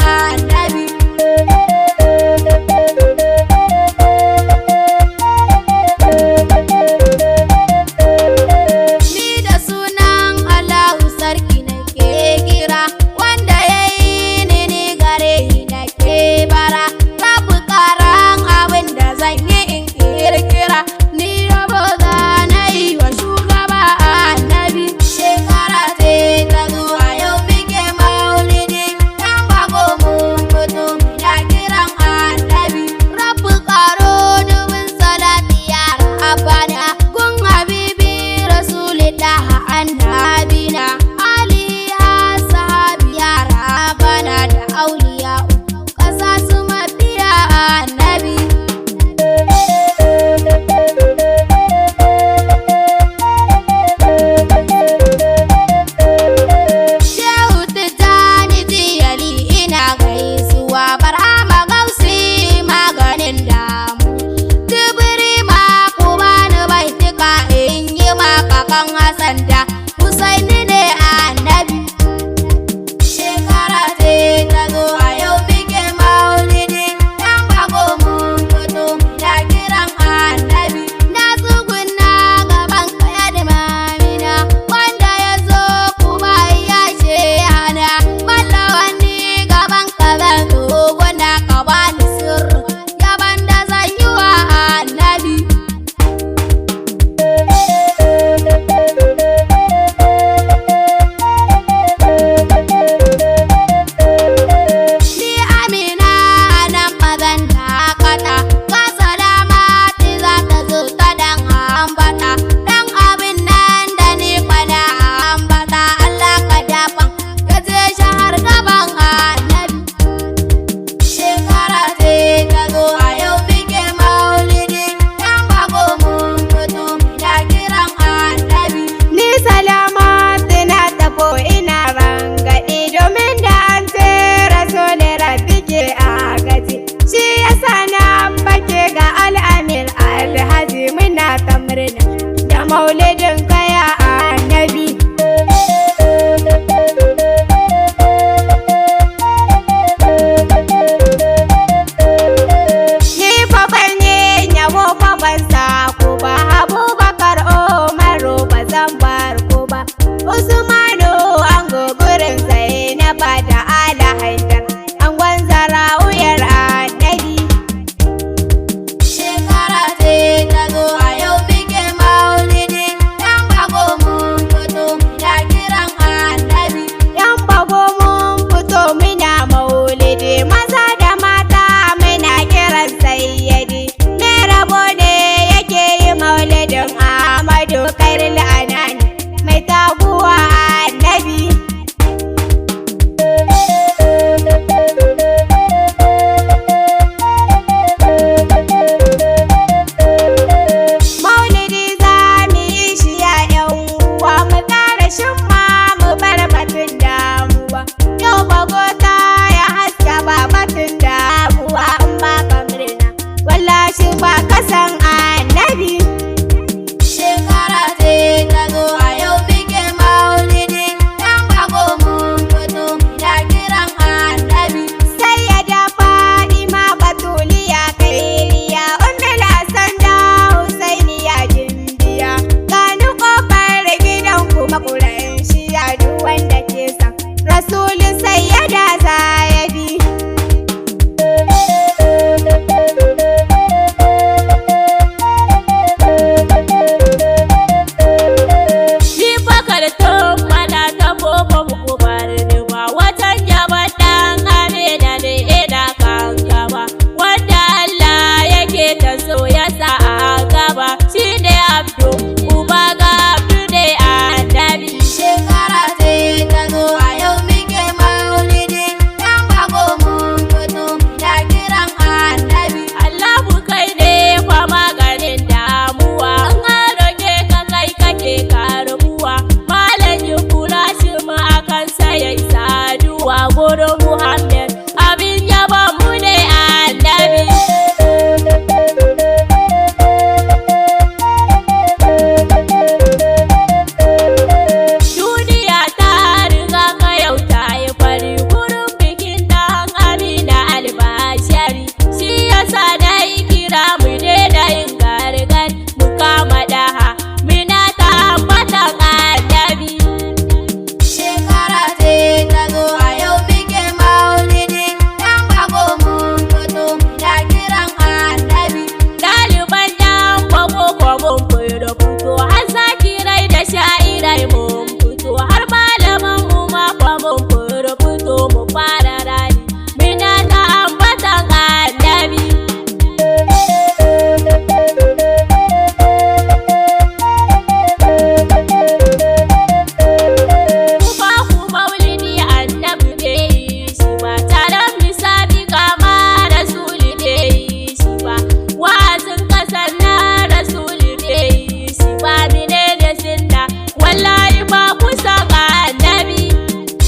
Annabi fito mu fara rani muna ta ambatan annabi. Kuma ku maulidi annabi bai yi shi ba, taron misabi kama rasuli bai yi shi ba, wa'azin kasan na rasuli bai yi shi ba, menene sunna wallahi ba ku san annabi.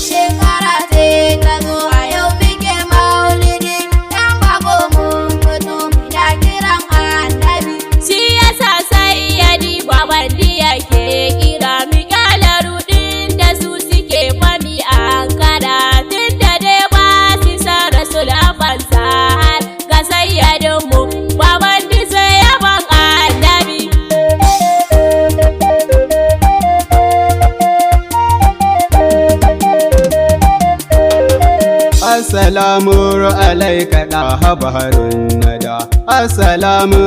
Shekara ce ta zo a yau muke maulidi, ɗan bako mun fito muna kiran annabi. Shi yasa sai ya diba bandi yake kira mi kyala rudin da su suke fami ankara, tunda dai ba su san rasul afansa ga sayyadinmu babandi sai yaban annabi. Assalamu alaika da habarun nada, assalamu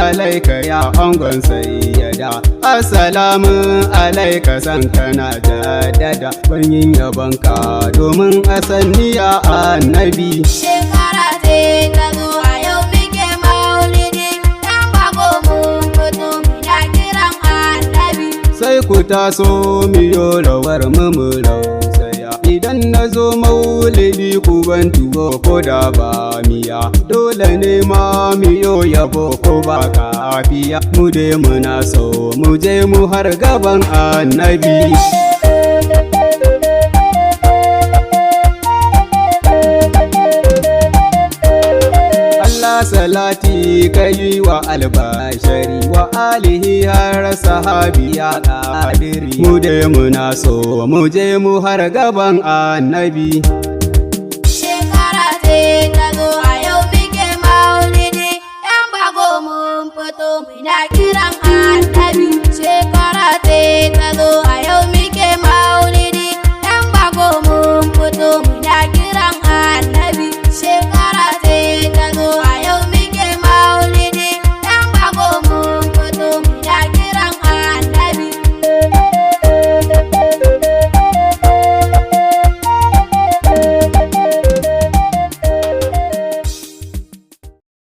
alaika ya angon sayyada, assalamu alaika san kana jaddada banyin yabanka domin asanniya annabi. Shekara ce ta zo a yau muke maulidi, ɗan bako mun fito muna kiran annabi. Sai ku taso miyo rawar mu rausaya, idan na zo maulidi ku ban tuwo ko da ba miya, dole ne ma miyo yabo ko ba kafiya, mu dai muna so mu je mu har gaban annabi. Allah salati kai wa albashari wa alihi har sahabi ya kadiri, mu dai muna so mu je mu har gaban annabi. Shekara ce ta zo a yau muke maulidi, ɗan bako mun fito muna kiran annabi. Shekara ce ta zo